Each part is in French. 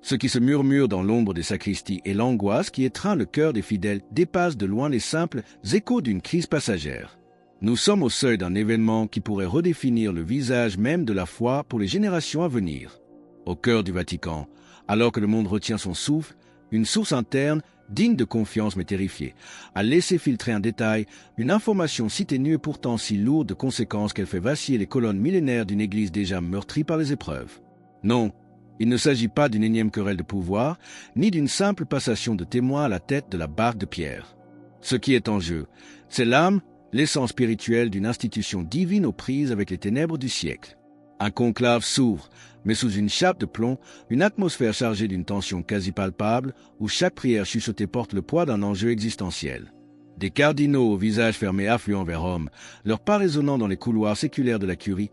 Ce qui se murmure dans l'ombre des sacristies et l'angoisse qui étreint le cœur des fidèles dépasse de loin les simples échos d'une crise passagère. Nous sommes au seuil d'un événement qui pourrait redéfinir le visage même de la foi pour les générations à venir. Au cœur du Vatican, alors que le monde retient son souffle, une source interne, digne de confiance mais terrifiée, a laissé filtrer un détail, une information si ténue et pourtant si lourde de conséquences qu'elle fait vaciller les colonnes millénaires d'une Église déjà meurtrie par les épreuves. Non, il ne s'agit pas d'une énième querelle de pouvoir, ni d'une simple passation de témoins à la tête de la barque de Pierre. Ce qui est en jeu, c'est l'âme, l'essence spirituelle d'une institution divine aux prises avec les ténèbres du siècle. Un conclave s'ouvre, mais sous une chape de plomb, une atmosphère chargée d'une tension quasi palpable, où chaque prière chuchotée porte le poids d'un enjeu existentiel. Des cardinaux au visage fermé affluent vers Rome, leur pas résonnant dans les couloirs séculaires de la curie,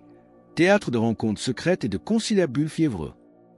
théâtre de rencontres secrètes et de conciliabules fiévreux.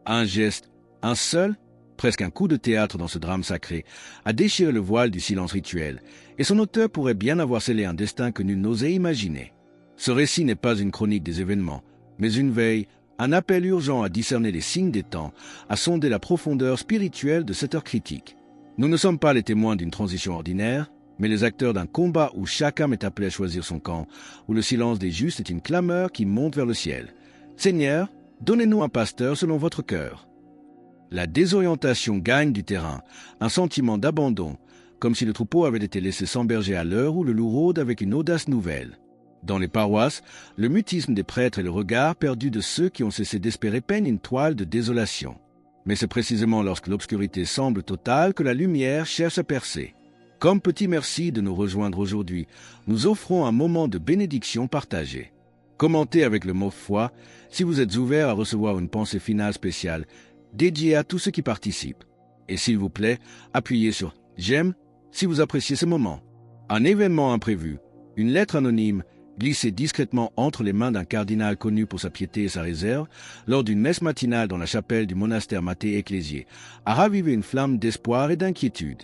Un geste, un seul, presque un coup de théâtre dans ce drame sacré, a déchiré le voile du silence rituel, et son auteur pourrait bien avoir scellé un destin que nul n'osait imaginer. Ce récit n'est pas une chronique des événements, mais une veille, un appel urgent à discerner les signes des temps, à sonder la profondeur spirituelle de cette heure critique. Nous ne sommes pas les témoins d'une transition ordinaire, mais les acteurs d'un combat où chaque âme est appelé à choisir son camp, où le silence des justes est une clameur qui monte vers le ciel. Seigneur, donnez-nous un pasteur selon votre cœur. La désorientation gagne du terrain, un sentiment d'abandon, comme si le troupeau avait été laissé sans berger à l'heure où le loup rôde avec une audace nouvelle. Dans les paroisses, le mutisme des prêtres et le regard perdu de ceux qui ont cessé d'espérer peignent une toile de désolation. Mais c'est précisément lorsque l'obscurité semble totale que la lumière cherche à percer. Comme petit merci de nous rejoindre aujourd'hui, nous offrons un moment de bénédiction partagée. Commentez avec le mot foi si vous êtes ouvert à recevoir une pensée finale spéciale dédiée à tous ceux qui participent. Et s'il vous plaît, appuyez sur « J'aime » si vous appréciez ce moment. Un événement imprévu, une lettre anonyme, glissée discrètement entre les mains d'un cardinal connu pour sa piété et sa réserve, lors d'une messe matinale dans la chapelle du monastère Mattée Ecclésié, a ravivé une flamme d'espoir et d'inquiétude.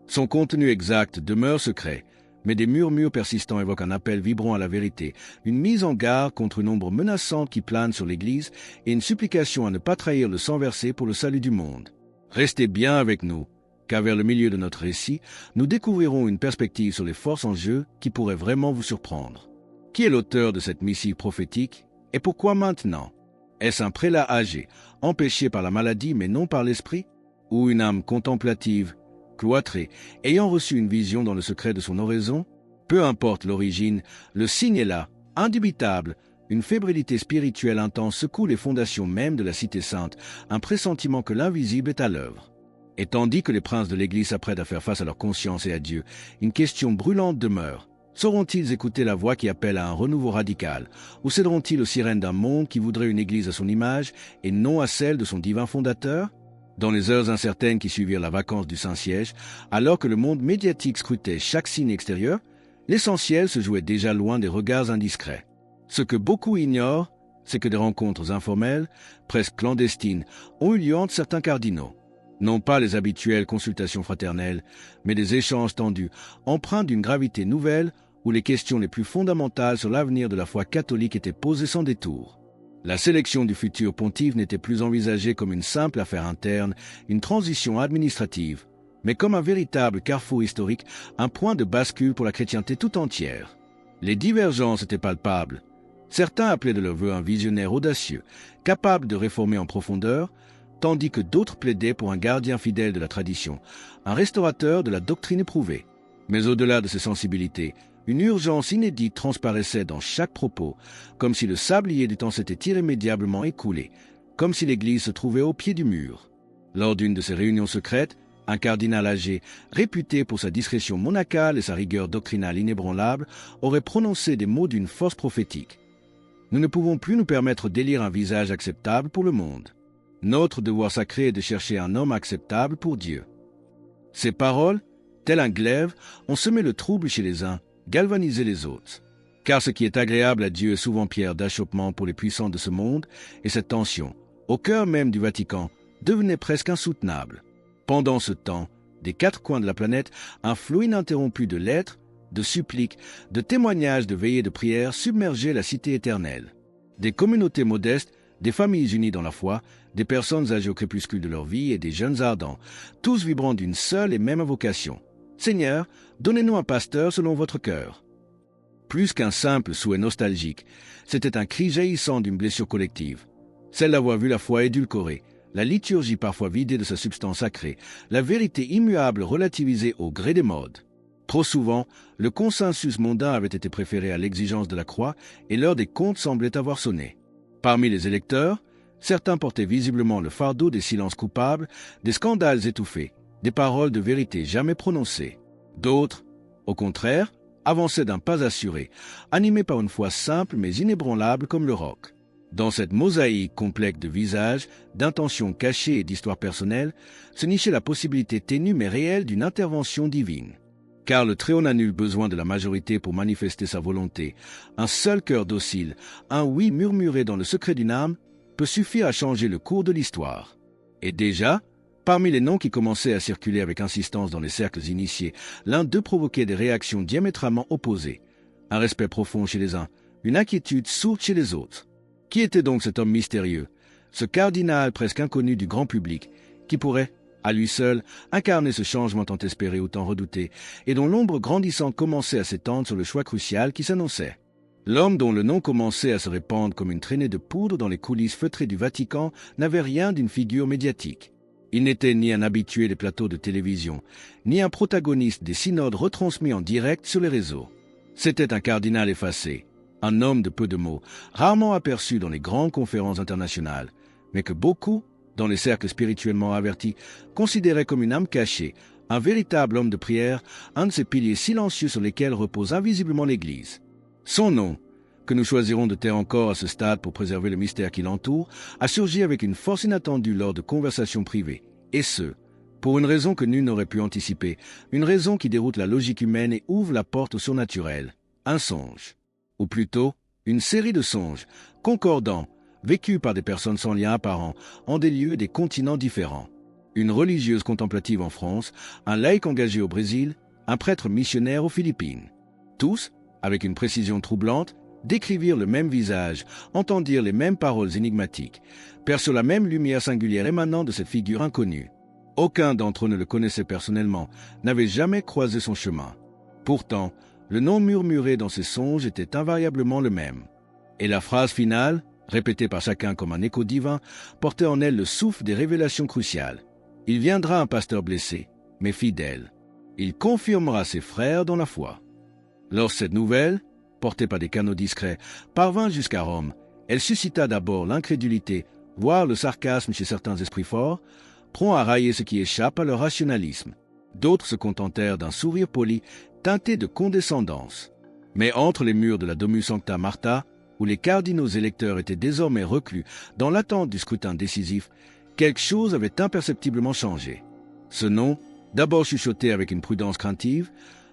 Son contenu exact demeure secret, mais des murmures persistants évoquent un appel vibrant à la vérité, une mise en garde contre une ombre menaçante qui plane sur l'Église et une supplication à ne pas trahir le sang versé pour le salut du monde. Restez bien avec nous, car vers le milieu de notre récit, nous découvrirons une perspective sur les forces en jeu qui pourrait vraiment vous surprendre. Qui est l'auteur de cette missive prophétique et pourquoi maintenant? Est-ce un prélat âgé, empêché par la maladie mais non par l'esprit? Ou une âme contemplative, cloîtrée, ayant reçu une vision dans le secret de son oraison? Peu importe l'origine, le signe est là, indubitable. Une fébrilité spirituelle intense secoue les fondations mêmes de la cité sainte, un pressentiment que l'invisible est à l'œuvre. Et tandis que les princes de l'Église s'apprêtent à faire face à leur conscience et à Dieu, une question brûlante demeure. Sauront-ils écouter la voix qui appelle à un renouveau radical, ou céderont-ils aux sirènes d'un monde qui voudrait une Église à son image et non à celle de son divin fondateur? Dans les heures incertaines qui suivirent la vacance du Saint-Siège, alors que le monde médiatique scrutait chaque signe extérieur, l'essentiel se jouait déjà loin des regards indiscrets. Ce que beaucoup ignorent, c'est que des rencontres informelles, presque clandestines, ont eu lieu entre certains cardinaux. Non pas les habituelles consultations fraternelles, mais des échanges tendus, empreints d'une gravité nouvelle, où les questions les plus fondamentales sur l'avenir de la foi catholique étaient posées sans détour. La sélection du futur pontife n'était plus envisagée comme une simple affaire interne, une transition administrative, mais comme un véritable carrefour historique, un point de bascule pour la chrétienté tout entière. Les divergences étaient palpables. Certains appelaient de leur vœu un visionnaire audacieux, capable de réformer en profondeur, tandis que d'autres plaidaient pour un gardien fidèle de la tradition, un restaurateur de la doctrine éprouvée. Mais au-delà de ces sensibilités, une urgence inédite transparaissait dans chaque propos, comme si le sablier du temps s'était irrémédiablement écoulé, comme si l'Église se trouvait au pied du mur. Lors d'une de ces réunions secrètes, un cardinal âgé, réputé pour sa discrétion monacale et sa rigueur doctrinale inébranlable, aurait prononcé des mots d'une force prophétique. Nous ne pouvons plus nous permettre d'élire un visage acceptable pour le monde. Notre devoir sacré est de chercher un homme acceptable pour Dieu. Ces paroles, tel un glaive, ont semé le trouble chez les uns, galvanisé les autres. Car ce qui est agréable à Dieu est souvent pierre d'achoppement pour les puissants de ce monde, et cette tension, au cœur même du Vatican, devenait presque insoutenable. Pendant ce temps, des quatre coins de la planète, un flot ininterrompu de lettres, de suppliques, de témoignages de veillées de prières submergeait la cité éternelle. Des communautés modestes, des familles unies dans la foi, des personnes âgées au crépuscule de leur vie et des jeunes ardents, tous vibrant d'une seule et même invocation. « Seigneur, donnez-nous un pasteur selon votre cœur. » Plus qu'un simple souhait nostalgique, c'était un cri jaillissant d'une blessure collective. Celle d'avoir vu la foi édulcorée, la liturgie parfois vidée de sa substance sacrée, la vérité immuable relativisée au gré des modes. Trop souvent, le consensus mondain avait été préféré à l'exigence de la croix et l'heure des comptes semblait avoir sonné. Parmi les électeurs, certains portaient visiblement le fardeau des silences coupables, des scandales étouffés, des paroles de vérité jamais prononcées. D'autres, au contraire, avançaient d'un pas assuré, animés par une foi simple mais inébranlable comme le roc. Dans cette mosaïque complexe de visages, d'intentions cachées et d'histoires personnelles, se nichait la possibilité ténue mais réelle d'une intervention divine. Car le Très-Haut n'a nul besoin de la majorité pour manifester sa volonté. Un seul cœur docile, un oui murmuré dans le secret d'une âme, peut suffire à changer le cours de l'histoire. Et déjà, parmi les noms qui commençaient à circuler avec insistance dans les cercles initiés, l'un d'eux provoquait des réactions diamétralement opposées. Un respect profond chez les uns, une inquiétude sourde chez les autres. Qui était donc cet homme mystérieux, ce cardinal presque inconnu du grand public, qui pourrait, à lui seul, incarner ce changement tant espéré ou tant redouté, et dont l'ombre grandissante commençait à s'étendre sur le choix crucial qui s'annonçait? L'homme dont le nom commençait à se répandre comme une traînée de poudre dans les coulisses feutrées du Vatican n'avait rien d'une figure médiatique. Il n'était ni un habitué des plateaux de télévision, ni un protagoniste des synodes retransmis en direct sur les réseaux. C'était un cardinal effacé, un homme de peu de mots, rarement aperçu dans les grandes conférences internationales, mais que beaucoup, dans les cercles spirituellement avertis, considéraient comme une âme cachée, un véritable homme de prière, un de ces piliers silencieux sur lesquels repose invisiblement l'Église. Son nom, que nous choisirons de taire encore à ce stade pour préserver le mystère qui l'entoure, a surgi avec une force inattendue lors de conversations privées, et ce, pour une raison que nul n'aurait pu anticiper, une raison qui déroute la logique humaine et ouvre la porte au surnaturel, un songe. Ou plutôt, une série de songes, concordants, vécus par des personnes sans lien apparent, en des lieux et des continents différents. Une religieuse contemplative en France, un laïc engagé au Brésil, un prêtre missionnaire aux Philippines. Tous, avec une précision troublante, décrivirent le même visage, entendirent les mêmes paroles énigmatiques, perçurent la même lumière singulière émanant de cette figure inconnue. Aucun d'entre eux ne le connaissait personnellement, n'avait jamais croisé son chemin. Pourtant, le nom murmuré dans ses songes était invariablement le même. Et la phrase finale, répétée par chacun comme un écho divin, portait en elle le souffle des révélations cruciales. Il viendra un pasteur blessé, mais fidèle. Il confirmera ses frères dans la foi. Lorsque cette nouvelle, portée par des canaux discrets, parvint jusqu'à Rome, elle suscita d'abord l'incrédulité, voire le sarcasme chez certains esprits forts, prompts à railler ce qui échappe à leur rationalisme. D'autres se contentèrent d'un sourire poli, teinté de condescendance. Mais entre les murs de la Domus Sancta Martha, où les cardinaux électeurs étaient désormais reclus dans l'attente du scrutin décisif, quelque chose avait imperceptiblement changé. Ce nom, d'abord chuchoté avec une prudence craintive,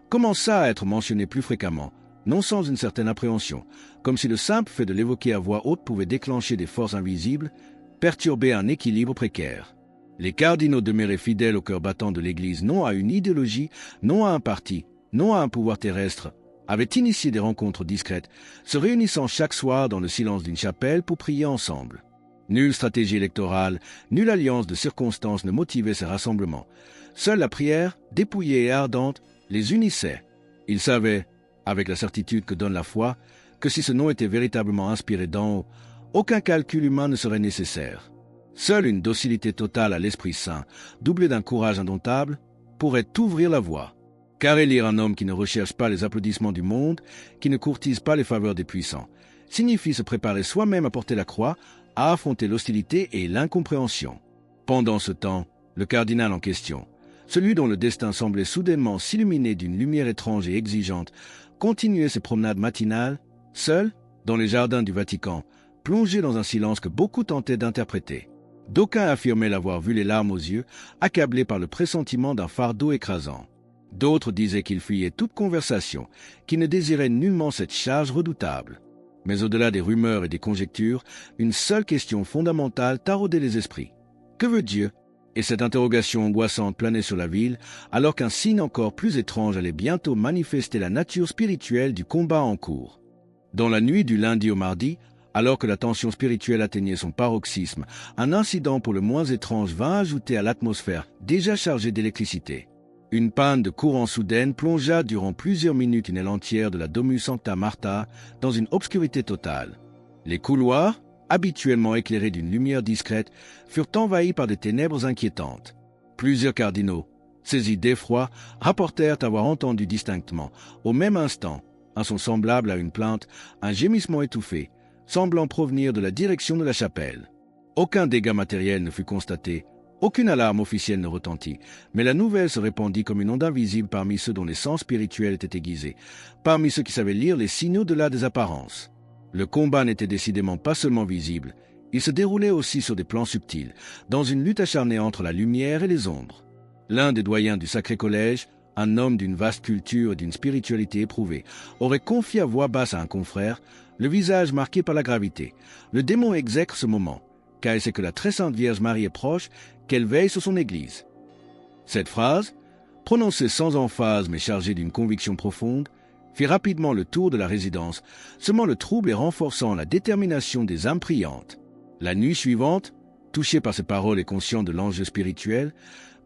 commença à être mentionné plus fréquemment, non sans une certaine appréhension, comme si le simple fait de l'évoquer à voix haute pouvait déclencher des forces invisibles, perturber un équilibre précaire. Les cardinaux demeuraient fidèles au cœur battant de l'Église, non à une idéologie, non à un parti, non à un pouvoir terrestre, avaient initié des rencontres discrètes, se réunissant chaque soir dans le silence d'une chapelle pour prier ensemble. Nulle stratégie électorale, nulle alliance de circonstances ne motivait ces rassemblements. Seule la prière, dépouillée et ardente, les unissait. Ils savaient, avec la certitude que donne la foi, que si ce nom était véritablement inspiré d'en haut, aucun calcul humain ne serait nécessaire. Seule une docilité totale à l'Esprit Saint, doublée d'un courage indomptable, pourrait ouvrir la voie. Car élire un homme qui ne recherche pas les applaudissements du monde, qui ne courtise pas les faveurs des puissants, signifie se préparer soi-même à porter la croix, à affronter l'hostilité et l'incompréhension. Pendant ce temps, le cardinal en question, celui dont le destin semblait soudainement s'illuminer d'une lumière étrange et exigeante, continuait ses promenades matinales, seul, dans les jardins du Vatican, plongé dans un silence que beaucoup tentaient d'interpréter. D'aucuns affirmaient l'avoir vu les larmes aux yeux, accablé par le pressentiment d'un fardeau écrasant. D'autres disaient qu'il fuyait toute conversation, qu'il ne désirait nullement cette charge redoutable. Mais au-delà des rumeurs et des conjectures, une seule question fondamentale taraudait les esprits. Que veut Dieu? Et cette interrogation angoissante planait sur la ville, alors qu'un signe encore plus étrange allait bientôt manifester la nature spirituelle du combat en cours. Dans la nuit du lundi au mardi, Alors que la tension spirituelle atteignait son paroxysme, un incident pour le moins étrange vint ajouter à l'atmosphère déjà chargée d'électricité. Une panne de courant soudaine plongea durant plusieurs minutes une aile entière de la Domus Sancta Martha dans une obscurité totale. Les couloirs, habituellement éclairés d'une lumière discrète, furent envahis par des ténèbres inquiétantes. Plusieurs cardinaux, saisis d'effroi, rapportèrent avoir entendu distinctement, au même instant, un son semblable à une plainte, un gémissement étouffé, semblant provenir de la direction de la chapelle. Aucun dégât matériel ne fut constaté, aucune alarme officielle ne retentit, mais la nouvelle se répandit comme une onde invisible parmi ceux dont les sens spirituels étaient aiguisés, parmi ceux qui savaient lire les signaux au-delà des apparences. Le combat n'était décidément pas seulement visible, il se déroulait aussi sur des plans subtils, dans une lutte acharnée entre la lumière et les ombres. L'un des doyens du Sacré Collège, un homme d'une vaste culture et d'une spiritualité éprouvée, aurait confié à voix basse à un confrère, le visage marqué par la gravité. Le démon exècre ce moment, car il sait que la très sainte Vierge Marie est proche, qu'elle veille sur son Église. Cette phrase, prononcée sans emphase mais chargée d'une conviction profonde, fit rapidement le tour de la résidence, semant le trouble et renforçant la détermination des âmes priantes. La nuit suivante, touchés par ces paroles et conscients de l'enjeu spirituel,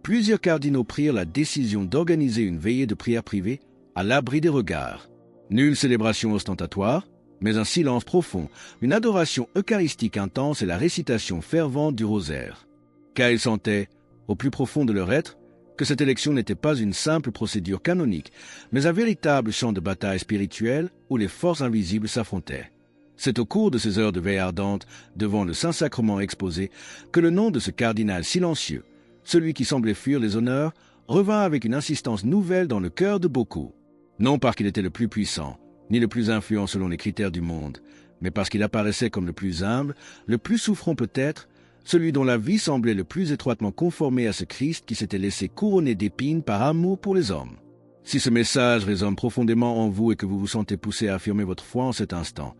plusieurs cardinaux prirent la décision d'organiser une veillée de prière privée à l'abri des regards. Nulle célébration ostentatoire, mais un silence profond, une adoration eucharistique intense et la récitation fervente du rosaire. Car ils sentaient, au plus profond de leur être, que cette élection n'était pas une simple procédure canonique, mais un véritable champ de bataille spirituelle où les forces invisibles s'affrontaient. C'est au cours de ces heures de veille ardente, devant le Saint-Sacrement exposé, que le nom de ce cardinal silencieux, celui qui semblait fuir les honneurs, revint avec une insistance nouvelle dans le cœur de beaucoup. Non parce qu'il était le plus puissant, ni le plus influent selon les critères du monde, mais parce qu'il apparaissait comme le plus humble, le plus souffrant peut-être, celui dont la vie semblait le plus étroitement conformée à ce Christ qui s'était laissé couronner d'épines par amour pour les hommes. Si ce message résonne profondément en vous et que vous vous sentez poussé à affirmer votre foi en cet instant,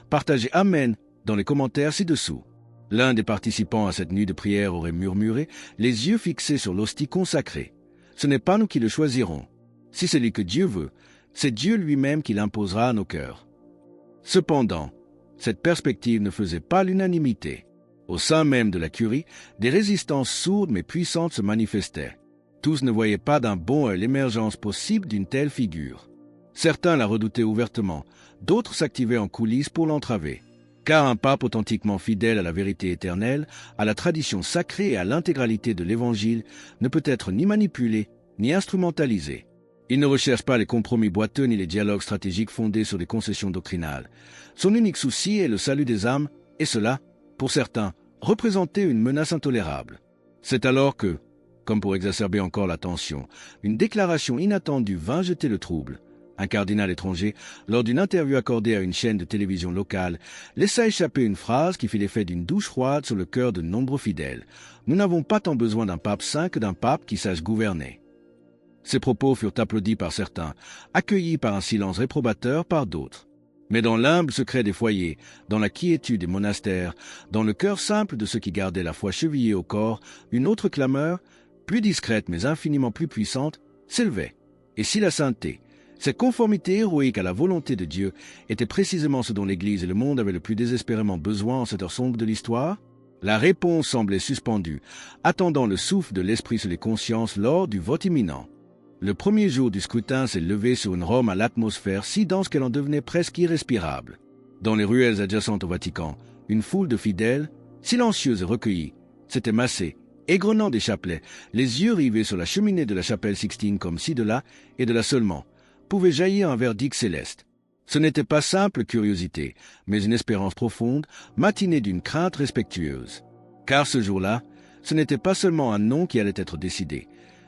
partagez Amen dans les commentaires ci-dessous. L'un des participants à cette nuit de prière aurait murmuré, les yeux fixés sur l'hostie consacrée. Ce n'est pas nous qui le choisirons. Si c'est lui que Dieu veut, c'est Dieu lui-même qui l'imposera à nos cœurs. Cependant, cette perspective ne faisait pas l'unanimité. Au sein même de la curie, des résistances sourdes mais puissantes se manifestaient. Tous ne voyaient pas d'un bon œil l'émergence possible d'une telle figure. Certains la redoutaient ouvertement, d'autres s'activaient en coulisses pour l'entraver. Car un pape authentiquement fidèle à la vérité éternelle, à la tradition sacrée et à l'intégralité de l'Évangile, ne peut être ni manipulé, ni instrumentalisé. Il ne recherche pas les compromis boiteux ni les dialogues stratégiques fondés sur des concessions doctrinales. Son unique souci est le salut des âmes, et cela, pour certains, représentait une menace intolérable. C'est alors que, comme pour exacerber encore la tension, une déclaration inattendue vint jeter le trouble. Un cardinal étranger, lors d'une interview accordée à une chaîne de télévision locale, laissa échapper une phrase qui fit l'effet d'une douche froide sur le cœur de nombreux fidèles. Nous n'avons pas tant besoin d'un pape saint que d'un pape qui sache gouverner. Ces propos furent applaudis par certains, accueillis par un silence réprobateur par d'autres. Mais dans l'humble secret des foyers, dans la quiétude des monastères, dans le cœur simple de ceux qui gardaient la foi chevillée au corps, une autre clameur, plus discrète mais infiniment plus puissante, s'élevait. Et si la sainteté, cette conformité héroïque à la volonté de Dieu, était précisément ce dont l'Église et le monde avaient le plus désespérément besoin en cette heure sombre de l'histoire, la réponse semblait suspendue, attendant le souffle de l'esprit sur les consciences lors du vote imminent. Le premier jour du scrutin s'est levé sur une Rome à l'atmosphère si dense qu'elle en devenait presque irrespirable. Dans les ruelles adjacentes au Vatican, une foule de fidèles, silencieuse et recueillie, s'était massée, égrenant des chapelets, les yeux rivés sur la cheminée de la chapelle Sixtine comme si de là, et de là seulement, pouvait jaillir un verdict céleste. Ce n'était pas simple curiosité, mais une espérance profonde, matinée d'une crainte respectueuse. Car ce jour-là, ce n'était pas seulement un nom qui allait être décidé,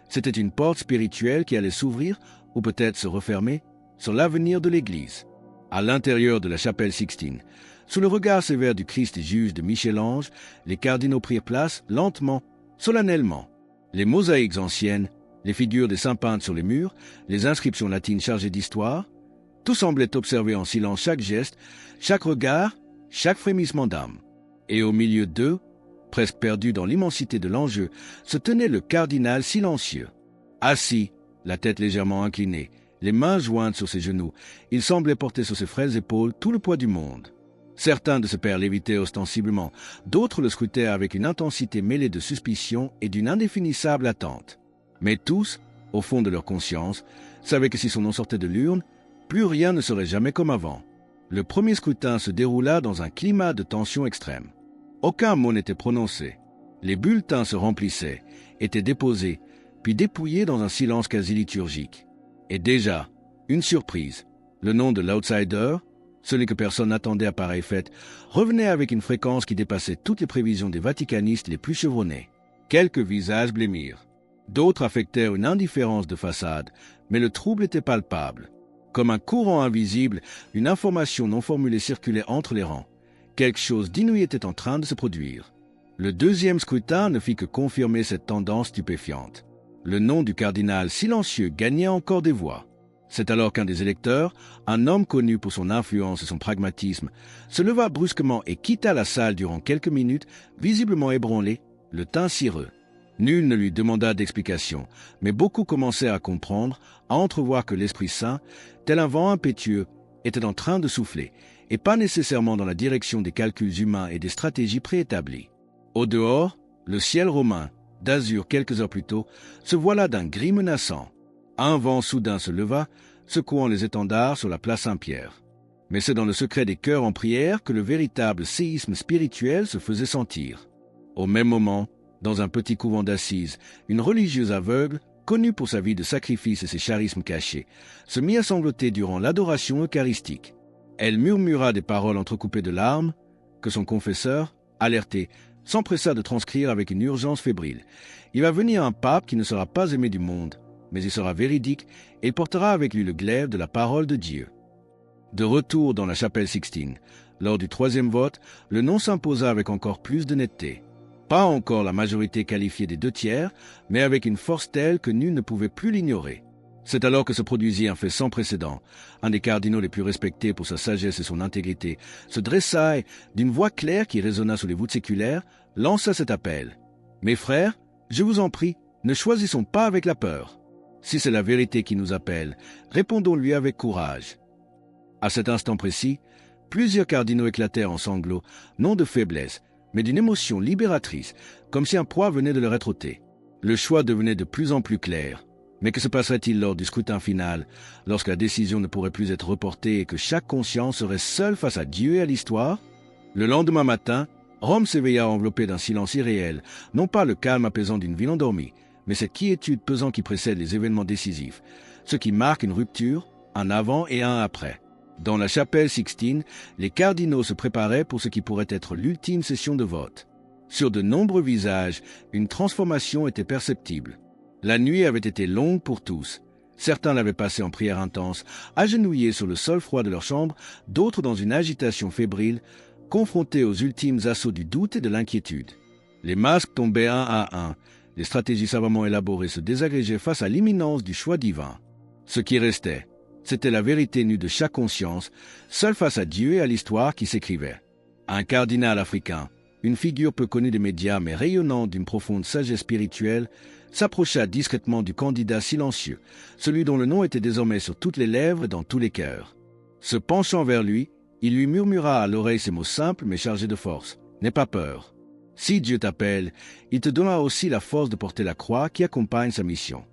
c'était une porte spirituelle qui allait s'ouvrir, ou peut-être se refermer, sur l'avenir de l'Église. À l'intérieur de la chapelle Sixtine, sous le regard sévère du Christ juge de Michel-Ange, les cardinaux prirent place lentement, solennellement. Les mosaïques anciennes, les figures des saints peintres sur les murs, les inscriptions latines chargées d'histoire, tout semblait observer en silence chaque geste, chaque regard, chaque frémissement d'âme. Et au milieu d'eux, presque perdu dans l'immensité de l'enjeu, se tenait le cardinal silencieux. Assis, la tête légèrement inclinée, les mains jointes sur ses genoux, il semblait porter sur ses frêles épaules tout le poids du monde. Certains de ces pairs l'évitaient ostensiblement, d'autres le scrutaient avec une intensité mêlée de suspicion et d'une indéfinissable attente. Mais tous, au fond de leur conscience, savaient que si son nom sortait de l'urne, plus rien ne serait jamais comme avant. Le premier scrutin se déroula dans un climat de tension extrême. Aucun mot n'était prononcé. Les bulletins se remplissaient, étaient déposés, puis dépouillés dans un silence quasi liturgique. Et déjà, une surprise. Le nom de l'outsider, celui que personne n'attendait à pareille fête, revenait avec une fréquence qui dépassait toutes les prévisions des vaticanistes les plus chevronnés. Quelques visages blêmirent. D'autres affectèrent une indifférence de façade, mais le trouble était palpable. Comme un courant invisible, une information non formulée circulait entre les rangs. Quelque chose d'inouï était en train de se produire. Le deuxième scrutin ne fit que confirmer cette tendance stupéfiante. Le nom du cardinal silencieux gagnait encore des voix. C'est alors qu'un des électeurs, un homme connu pour son influence et son pragmatisme, se leva brusquement et quitta la salle durant quelques minutes, visiblement ébranlé, le teint cireux. Nul ne lui demanda d'explication, mais beaucoup commencèrent à comprendre, à entrevoir que l'Esprit Saint, tel un vent impétueux, était en train de souffler, et pas nécessairement dans la direction des calculs humains et des stratégies préétablies. Au dehors, le ciel romain, d'azur quelques heures plus tôt, se voila d'un gris menaçant. Un vent soudain se leva, secouant les étendards sur la place Saint-Pierre. Mais c'est dans le secret des cœurs en prière que le véritable séisme spirituel se faisait sentir. Au même moment, dans un petit couvent d'assises, une religieuse aveugle, connue pour sa vie de sacrifice et ses charismes cachés, se mit à sangloter durant l'adoration eucharistique. Elle murmura des paroles entrecoupées de larmes, que son confesseur, alerté, s'empressa de transcrire avec une urgence fébrile. Il va venir un pape qui ne sera pas aimé du monde, mais il sera véridique et il portera avec lui le glaive de la parole de Dieu. De retour dans la chapelle Sixtine, lors du troisième vote, le nom s'imposa avec encore plus de netteté. Pas encore la majorité qualifiée des 2/3, mais avec une force telle que nul ne pouvait plus l'ignorer. C'est alors que se produisit un fait sans précédent. Un des cardinaux les plus respectés pour sa sagesse et son intégrité se dressa et, d'une voix claire qui résonna sous les voûtes séculaires, lança cet appel. « Mes frères, je vous en prie, ne choisissons pas avec la peur. Si c'est la vérité qui nous appelle, répondons-lui avec courage. » À cet instant précis, plusieurs cardinaux éclatèrent en sanglots, non de faiblesse, mais d'une émotion libératrice, comme si un poids venait de leur être ôté. Le choix devenait de plus en plus clair. Mais que se passerait-il lors du scrutin final, lorsque la décision ne pourrait plus être reportée et que chaque conscience serait seule face à Dieu et à l'histoire? Le lendemain matin, Rome s'éveilla enveloppée d'un silence irréel, non pas le calme apaisant d'une ville endormie, mais cette quiétude pesant qui précède les événements décisifs, ce qui marque une rupture, un avant et un après. Dans la chapelle Sixtine, les cardinaux se préparaient pour ce qui pourrait être l'ultime session de vote. Sur de nombreux visages, une transformation était perceptible. La nuit avait été longue pour tous. Certains l'avaient passée en prière intense, agenouillés sur le sol froid de leur chambre, d'autres dans une agitation fébrile, confrontés aux ultimes assauts du doute et de l'inquiétude. Les masques tombaient un à un, les stratégies savamment élaborées se désagrégeaient face à l'imminence du choix divin. Ce qui restait, c'était la vérité nue de chaque conscience, seule face à Dieu et à l'histoire qui s'écrivait. Un cardinal africain, une figure peu connue des médias mais rayonnante d'une profonde sagesse spirituelle, s'approcha discrètement du candidat silencieux, celui dont le nom était désormais sur toutes les lèvres et dans tous les cœurs. Se penchant vers lui, il lui murmura à l'oreille ces mots simples mais chargés de force. « N'aie pas peur. Si Dieu t'appelle, il te donnera aussi la force de porter la croix qui accompagne sa mission. »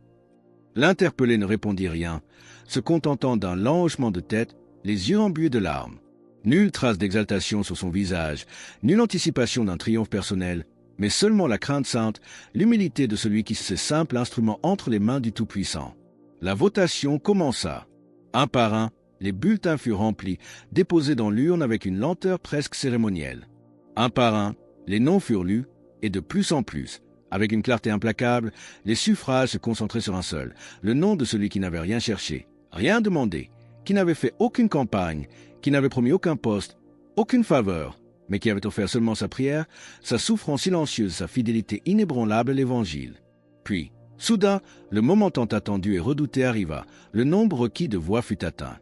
L'interpellé ne répondit rien, se contentant d'un lent hochement de tête, les yeux embués de larmes. Nulle trace d'exaltation sur son visage, nulle anticipation d'un triomphe personnel, mais seulement la crainte sainte, l'humilité de celui qui sait simple instrument entre les mains du Tout-Puissant. La votation commença. Un par un, les bulletins furent remplis, déposés dans l'urne avec une lenteur presque cérémonielle. Un par un, les noms furent lus, et de plus en plus, avec une clarté implacable, les suffrages se concentraient sur un seul, le nom de celui qui n'avait rien cherché, rien demandé, qui n'avait fait aucune campagne, qui n'avait promis aucun poste, aucune faveur, mais qui avait offert seulement sa prière, sa souffrance silencieuse, sa fidélité inébranlable à l'Évangile. Puis, soudain, le moment tant attendu et redouté arriva, le nombre requis de voix fut atteint.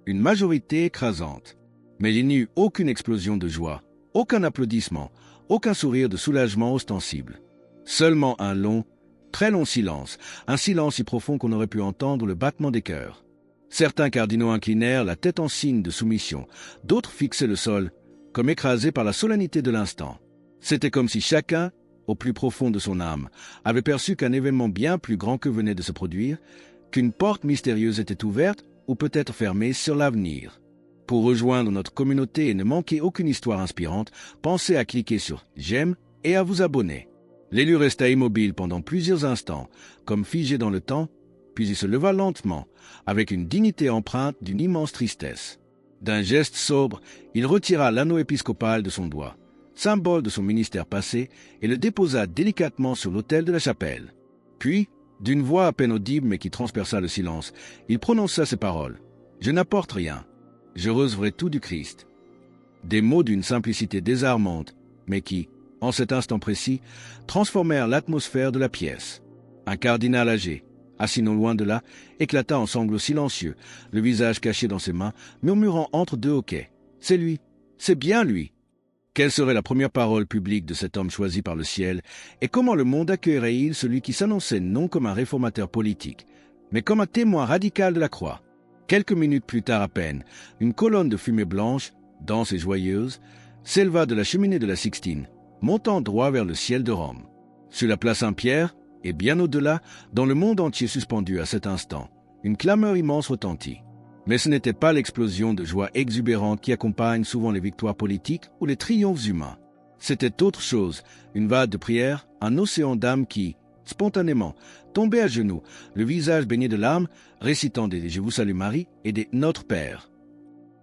Une majorité écrasante. Mais il n'y eut aucune explosion de joie, aucun applaudissement, aucun sourire de soulagement ostensible. Seulement un long, très long silence, un silence si profond qu'on aurait pu entendre le battement des cœurs. Certains cardinaux inclinèrent la tête en signe de soumission, d'autres fixaient le sol, comme écrasé par la solennité de l'instant. C'était comme si chacun, au plus profond de son âme, avait perçu qu'un événement bien plus grand que venait de se produire, qu'une porte mystérieuse était ouverte ou peut-être fermée sur l'avenir. Pour rejoindre notre communauté et ne manquer aucune histoire inspirante, pensez à cliquer sur « J'aime » et à vous abonner. L'élu resta immobile pendant plusieurs instants, comme figé dans le temps, puis il se leva lentement, avec une dignité empreinte d'une immense tristesse. D'un geste sobre, il retira l'anneau épiscopal de son doigt, symbole de son ministère passé, et le déposa délicatement sur l'autel de la chapelle. Puis, d'une voix à peine audible mais qui transperça le silence, il prononça ces paroles. « Je n'apporte rien. Je recevrai tout du Christ. » Des mots d'une simplicité désarmante, mais qui, en cet instant précis, transformèrent l'atmosphère de la pièce. Un cardinal âgé, assis non loin de là, éclata en sanglots silencieux, le visage caché dans ses mains, murmurant entre deux hoquets. « C'est lui, c'est bien lui !» Quelle serait la première parole publique de cet homme choisi par le ciel, et comment le monde accueillerait-il celui qui s'annonçait non comme un réformateur politique, mais comme un témoin radical de la croix? Quelques minutes plus tard à peine, une colonne de fumée blanche, dense et joyeuse, s'éleva de la cheminée de la Sixtine, montant droit vers le ciel de Rome. Sur la place Saint-Pierre, et bien au-delà, dans le monde entier suspendu à cet instant, une clameur immense retentit. Mais ce n'était pas l'explosion de joie exubérante qui accompagne souvent les victoires politiques ou les triomphes humains. C'était autre chose, une vague de prière, un océan d'âmes qui, spontanément, tombait à genoux, le visage baigné de larmes, récitant des « Je vous salue Marie » et des « Notre Père ».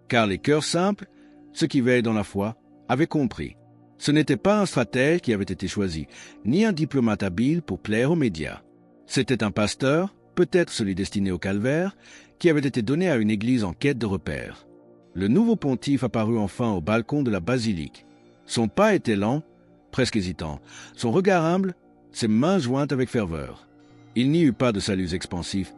Car les cœurs simples, ceux qui veillent dans la foi, avaient compris. Ce n'était pas un stratège qui avait été choisi, ni un diplomate habile pour plaire aux médias. C'était un pasteur, peut-être celui destiné au calvaire, qui avait été donné à une église en quête de repères. Le nouveau pontife apparut enfin au balcon de la basilique. Son pas était lent, presque hésitant, son regard humble, ses mains jointes avec ferveur. Il n'y eut pas de saluts expansifs,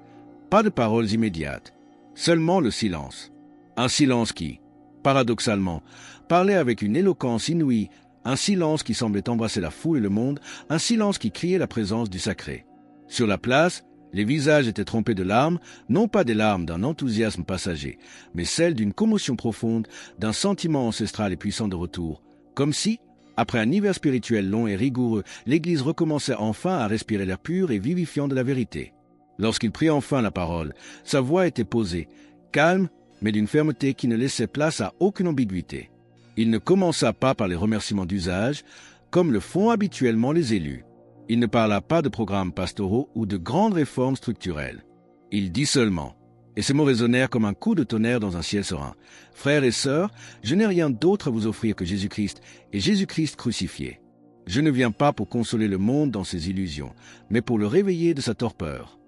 pas de paroles immédiates, seulement le silence. Un silence qui, paradoxalement, parlait avec une éloquence inouïe, un silence qui semblait embrasser la foule et le monde, un silence qui criait la présence du sacré. Sur la place, les visages étaient trompés de larmes, non pas des larmes d'un enthousiasme passager, mais celles d'une commotion profonde, d'un sentiment ancestral et puissant de retour, comme si, après un hiver spirituel long et rigoureux, l'Église recommençait enfin à respirer l'air pur et vivifiant de la vérité. Lorsqu'il prit enfin la parole, sa voix était posée, calme, mais d'une fermeté qui ne laissait place à aucune ambiguïté. Il ne commença pas par les remerciements d'usage, comme le font habituellement les élus. Il ne parla pas de programmes pastoraux ou de grandes réformes structurelles. Il dit seulement, et ces mots résonnèrent comme un coup de tonnerre dans un ciel serein, « Frères et sœurs, je n'ai rien d'autre à vous offrir que Jésus-Christ, et Jésus-Christ crucifié. Je ne viens pas pour consoler le monde dans ses illusions, mais pour le réveiller de sa torpeur. »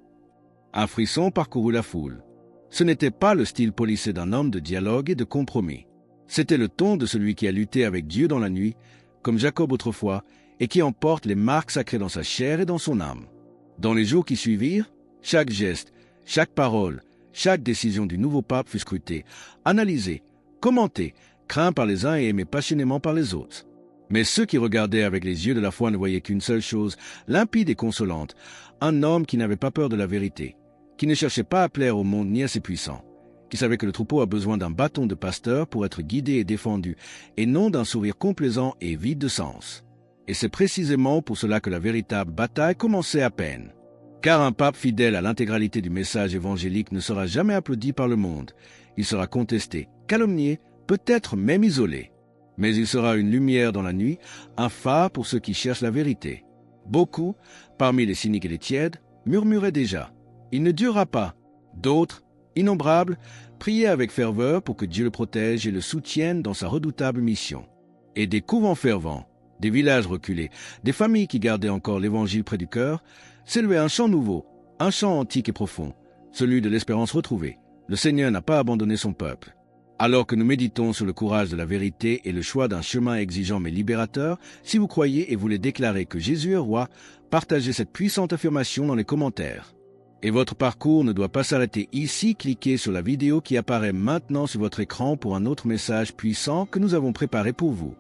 Un frisson parcourut la foule. Ce n'était pas le style policé d'un homme de dialogue et de compromis. C'était le ton de celui qui a lutté avec Dieu dans la nuit, comme Jacob autrefois, et qui emporte les marques sacrées dans sa chair et dans son âme. Dans les jours qui suivirent, chaque geste, chaque parole, chaque décision du nouveau pape fut scrutée, analysée, commentée, craint par les uns et aimé passionnément par les autres. Mais ceux qui regardaient avec les yeux de la foi ne voyaient qu'une seule chose, limpide et consolante, un homme qui n'avait pas peur de la vérité, qui ne cherchait pas à plaire au monde ni à ses puissants, qui savait que le troupeau a besoin d'un bâton de pasteur pour être guidé et défendu, et non d'un sourire complaisant et vide de sens. Et c'est précisément pour cela que la véritable bataille commençait à peine. Car un pape fidèle à l'intégralité du message évangélique ne sera jamais applaudi par le monde. Il sera contesté, calomnié, peut-être même isolé. Mais il sera une lumière dans la nuit, un phare pour ceux qui cherchent la vérité. Beaucoup, parmi les cyniques et les tièdes, murmuraient déjà « Il ne durera pas ». D'autres, innombrables, priaient avec ferveur pour que Dieu le protège et le soutienne dans sa redoutable mission. Et des couvents fervents, des villages reculés, des familles qui gardaient encore l'Évangile près du cœur, s'élevait un chant nouveau, un chant antique et profond, celui de l'espérance retrouvée. Le Seigneur n'a pas abandonné son peuple. Alors que nous méditons sur le courage de la vérité et le choix d'un chemin exigeant mais libérateur, si vous croyez et voulez déclarer que Jésus est roi, partagez cette puissante affirmation dans les commentaires. Et votre parcours ne doit pas s'arrêter ici, cliquez sur la vidéo qui apparaît maintenant sur votre écran pour un autre message puissant que nous avons préparé pour vous.